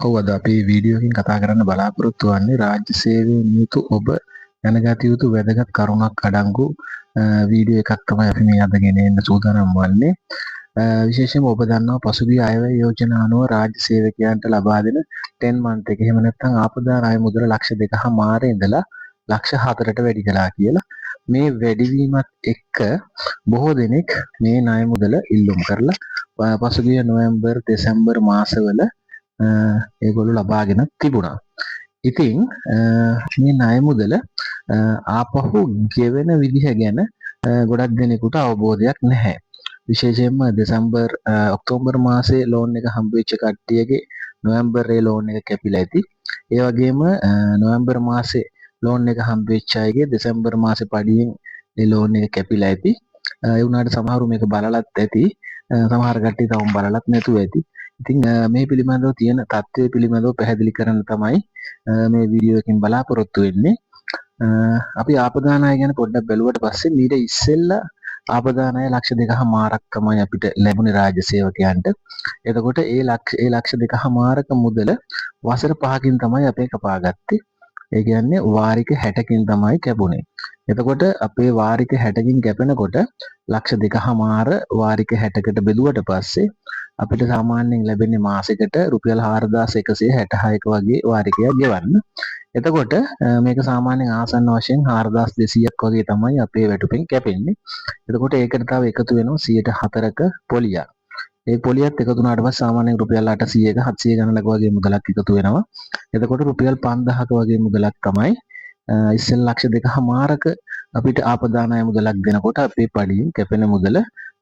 ඔව් අද අපි වීඩියෝ එකකින් කතා කරන්න බලාපොරොත්තු වෙන්නේ රාජ්‍ය සේවයේ නියුතු ඔබ දැනගත යුතු වැදගත් කරුණක් අඩංගු වීඩියෝ එකක් තමයි අපි මේ අද ගෙන එන්න සූදානම් වන්නේ. විශේෂයෙන්ම ඔබ දන්නවා පසුගිය අයවැය යෝජනා අනුව රාජ්‍ය සේවකයන්ට ලබා දෙන 10 month එක එහෙම නැත්නම් ආපදා ණය මුදල ලක්ෂ 2.5 ඉඳලා ලක්ෂ 4ට වැඩි කළා කියලා. මේ වැඩිවීමත් එක්ක බොහෝ දෙනෙක් මේ ණය මුදල ඉල්ලුම් කරලා පසුගිය නොවැම්බර් දෙසැම්බර් මාසවල ඒගොල්ලෝ ලබාගෙන තිබුණා. ඉතින් මේ ණය මුදල ආපහු ගෙවෙන විදිහ ගැන ගොඩක් දෙනෙකුට අවබෝධයක් නැහැ. විශේෂයෙන්ම දෙසැම්බර් ඔක්තෝබර් මාසයේ ලෝන් එක හම්බ වෙච්ච කට්ටියගේ නොවැම්බරේ ලෝන් එක කැපිලා ඇති. ඒ වගේම නොවැම්බර් මාසේ ලෝන් එක හම්බ වෙච්ච අයගේ දෙසැම්බර් මාසේ පඩියෙන් ඒ ලෝන් එක කැපිලා ඇති. ඒ වුණාට සමහරු මේක බලලත් ඇති. සමහර කට්ටිය තවම බලලත් නැතුව ඇති. ඉතින් මේ පිළිබඳව තියෙන தත්ත්වය පිළිබඳව පැහැදිලි කරන්න තමයි මේ වීඩියෝ එකකින් බලාපොරොත්තු වෙන්නේ. අපි ආපදා ණය ගැන පොඩ්ඩක් බැලුවට පස්සේ මීට ඉස්සෙල්ලා ආපදා ණය ලක්ෂ 2.5ක් තමයි අපිට ලැබුණේ රාජ්‍ය සේවකයන්ට. එතකොට ඒ ලක්ෂ 2.5ක මුදල වසර 5කින් තමයි අපේ කපාගත්තේ. ඒ කියන්නේ වාරික 60කින් තමයි කැපුණේ. එතකොට අපේ වාරික 60කින් කැපෙනකොට ලක්ෂ 2.5 වාරික 60කට බෙදුවට පස්සේ අපිට සාමාන්‍යයෙන් ලැබෙන්නේ මාසෙකට රුපියල් 4166ක වගේ වාරිකයක් ගෙවන්න. එතකොට මේක සාමාන්‍යයෙන් ආසන්න වශයෙන් 4200ක් වගේ තමයි අපේ වැටුපෙන් කැපෙන්නේ. එතකොට ඒකට තව එකතු වෙනවා 104ක පොලියක්. ඒ පොලියත් එකතු වුණාට පස්සේ සාමාන්‍යයෙන් රුපියල් 800ක 700 ගණනක වගේ මුදලක් එකතු වෙනවා. එතකොට රුපියල් 5000ක වගේ මුදලක් තමයි ඉස්සෙල් ලක්ෂ 2.5ක අපිට ආපදා ණය මුදලක් දෙනකොට අපේ පඩියෙන් කැපෙන මුදල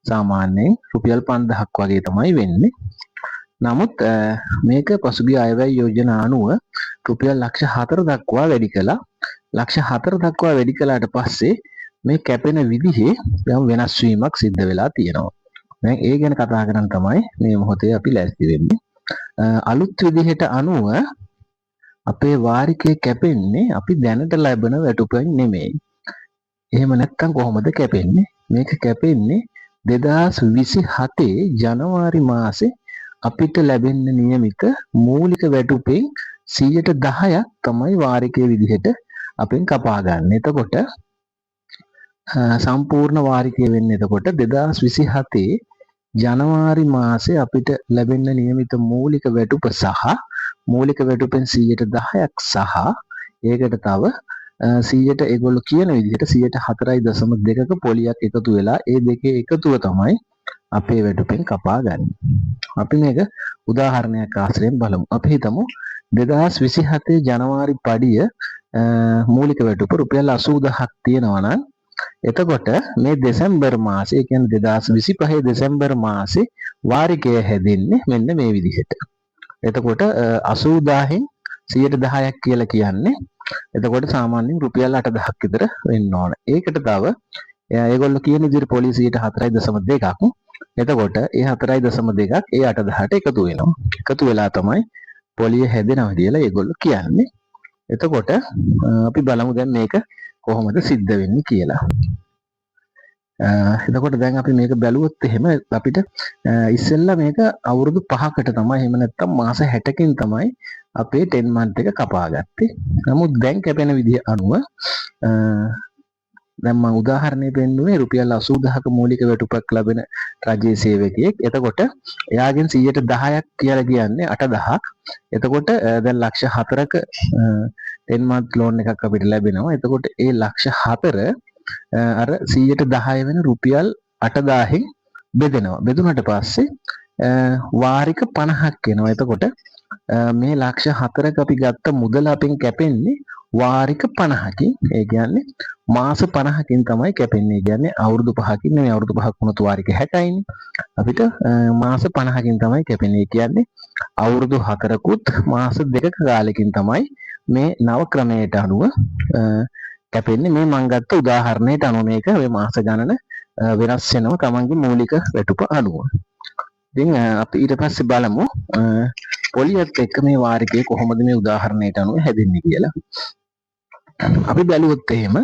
සාමාන්‍යයෙන් රුපියල් 5000ක් වගේ තමයි වෙන්නේ. නමුත් මේක පසුගිය අයවැය යෝජනා අනුව රුපියල් ලක්ෂ 4 දක්වා වැඩි කළා. ලක්ෂ 4 දක්වා වැඩි කළාට පස්සේ මේ කැපෙන විදිහේ යම් වෙනස් වීමක් සිද්ධ වෙලා තියෙනවා. දැන් ඒ ගැන කතා කරන්න තමයි මේ මොහොතේ අපි ලෑස්ති වෙන්නේ. අලුත් විදිහට අනුව අපේ වාරිකය කැපෙන්නේ අපි දැනට ලැබෙන වැටුපෙන් නෙමෙයි. එහෙම නැත්නම් කොහොමද කැපෙන්නේ? මේක කැපෙන්නේ 2027 ජනවාරි මාසේ අපිට ලැබෙන්න නියමිත මූලික වැටුපෙන් 10%ක් තමයි වාරිකයේ විදිහට අපෙන් කපා ගන්න. එතකොට සම්පූර්ණ වාරිකය වෙන්නේ එතකොට 2027 ජනවාරි මාසේ අපිට ලැබෙන්න නියමිත මූලික වැටුප සහ මූලික වැටුපෙන් 10%ක් සහ ඒකට තව 100ට ඒගොල්ලෝ කියන විදිහට 4.2ක පොලියක් එකතු වෙලා ඒ දෙකේ එකතුව තමයි අපේ වැටුපෙන් කපා ගන්න. අපි මේක උදාහරණයක් ආශ්‍රයෙන් බලමු. අපි හිතමු 2027 ජනවාරි පඩිය මූලික වැටුප රුපියල් 80000ක් තියෙනවා නම් එතකොට මේ දෙසැම්බර් මාසේ කියන්නේ 2025 දෙසැම්බර් මාසේ වාරිකය හැදෙන්නේ මෙන්න මේ විදිහට. එතකොට 80000න් 10%ක් කියලා කියන්නේ එතකොට සාමාන්‍යයෙන් රුපියල් 8000ක් විතර වෙන්න ඕන. ඒකට තව ඒගොල්ලෝ කියන විදිහට පොලිසියට 4.2ක්. එතකොට ඒ 4.2ක් ඒ 8000ට එකතු වෙනවා. එකතු වෙලා තමයි පොලිය හැදෙනවා කියලා ඒගොල්ලෝ කියන්නේ. එතකොට අපි බලමු දැන් මේක කොහොමද සිද්ධ වෙන්නේ කියලා. එතකොට දැන් අපි මේක බැලුවොත් එහෙම අපිට ඉස්සෙල්ලා මේක අවුරුදු 5කට තමයි එහෙම නැත්නම් මාස 60කින් තමයි අපේ 10 month එක කපා ගත්තේ. නමුත් දැන් කැපෙන විදිහ අනුව දැන් මම උදාහරණයක් පෙන්නුවේ රුපියල් 80000ක මූලික වැටුපක් ලැබෙන රජයේ සේවකයෙක්. එතකොට එයාගෙන් 10%ක් කියලා කියන්නේ 8000ක්. එතකොට දැන් ලක්ෂ 4ක 10 month loan එකක් අපිට ලැබෙනවා. එතකොට ඒ ලක්ෂ 4 අර 110 වෙන රුපියල් 8000න් බෙදෙනවා. බෙදුනට පස්සේ වාරික 50ක් එනවා. එතකොට මේ ලක්ෂ 4ක අපි ගත්ත මුදල අපෙන් කැපෙන්නේ වාරික 50කින්. ඒ කියන්නේ මාස 50කින් තමයි කැපෙන්නේ. ඒ කියන්නේ අවුරුදු 5කින් නෙමෙයි, අවුරුදු 5ක් වුණොත් වාරික 60යිනේ. අපිට මාස 50කින් තමයි කැපෙන්නේ. ඒ කියන්නේ අවුරුදු 4කුත් මාස 2ක කාලෙකින් තමයි මේ නව ක්‍රමයට අනුව කැපෙන්නේ. මේ මම ගත්ත උදාහරණයට අනුව මේක මේ මාස ගණන වෙනස් වෙනවා තමන්ගේ මූලික වැටුප අනුව. ඉතින් අපි ඊට පස්සේ බලමු පොලියත් එක්ක මේ වාරිකය කොහොමද මේ උදාහරණයට අනුව හැදෙන්නේ කියලා. අපි බැලුවොත් එහෙම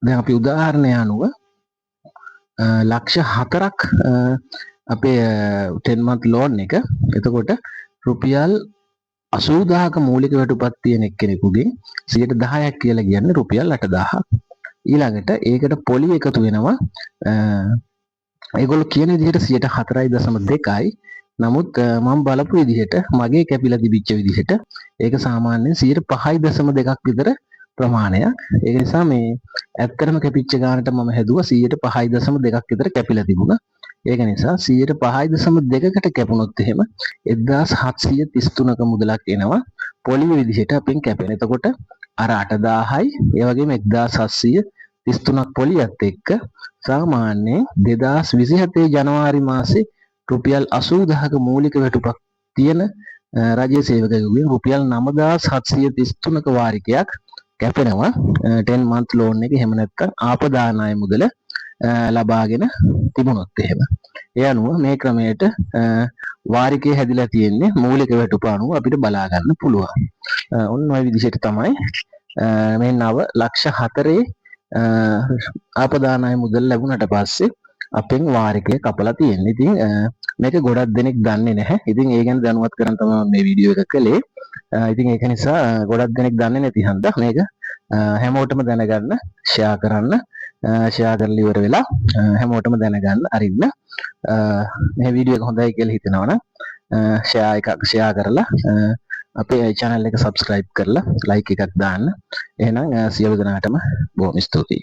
දැන් අපි උදාහරණය අනුව ලක්ෂ 4ක් අපේ 10 month loan එක. එතකොට රුපියල් 80000ක මූලික වැටුපක් තියෙන එක්කෙනෙකුගෙන් 10%ක් කියලා කියන්නේ රුපියල් 8000ක්. ඊළඟට ඒකට පොලි එකතු වෙනවා ඒගොල්ලෝ කියන විදිහට 4.2යි. නමුත් මම බලපු විදිහට මගේ කැපිලා තිබිච්ච විදිහට ඒක සාමාන්‍යයෙන් 5.2ක් විතර ප්‍රමාණයක්. ඒක නිසා මේ ඇත්තටම කැපිච්ච ගානට මම හැදුවා 5.2ක් විතර කැපිලා තිබුණා. ඒක නිසා 5.2කට කැපුණොත් එහෙම 1733ක මුදලක් එනවා පොලි විදිහට අපෙන් කැපෙන. එතකොට අර 8000යි ඒ වගේම 1733ක් පොලියත් එක්ක සාමාන්‍යයෙන් 2027 ජනවාරි මාසේ රුපියල් 80000ක මූලික වැටුපක් තියෙන රජයේ සේවකයෙකුගෙන් රුපියල් 9733ක වාරිකයක් කැපෙනවා 10 month loan එක. එහෙම නැත්නම් ආපදා ණය මුදල ලබාගෙන තිබුණොත් එහෙම. ඒ අනුව මේ ක්‍රමයට වාරිකය හැදිලා තියෙන්නේ මූලික වැටුප අනුව අපිට බලා ගන්න පුළුවන්. ඔන්න ඔය විදිහට තමයි මේ නව ලක්ෂ 4 ආපදා ණය මුදල් ලැබුණට පස්සේ අපෙන් වාරිකය කපලා තියෙන්නේ. ඉතින් මේක ගොඩක් දෙනෙක් දන්නේ නැහැ. ඉතින් ඒ ගැන දැනුවත් කරන් තමයි මේ වීඩියෝ එක කළේ. ඉතින් ඒක නිසා ගොඩක් දෙනෙක් දන්නේ නැති හන්දා මේක හැමෝටම දැනගන්න ෂෙයා කරන්න. ෂෙයා කරලා ඉවර වෙලා හැමෝටම දැනගන්න අරින්න. මේ වීඩියෝ එක හොඳයි කියලා හිතෙනවා නම් ෂෙයා කරලා අපේ channel එක subscribe කරලා like එකක් දාන්න. එහෙනම් සියලු දෙනාටම බොහොම ස්තුතියි.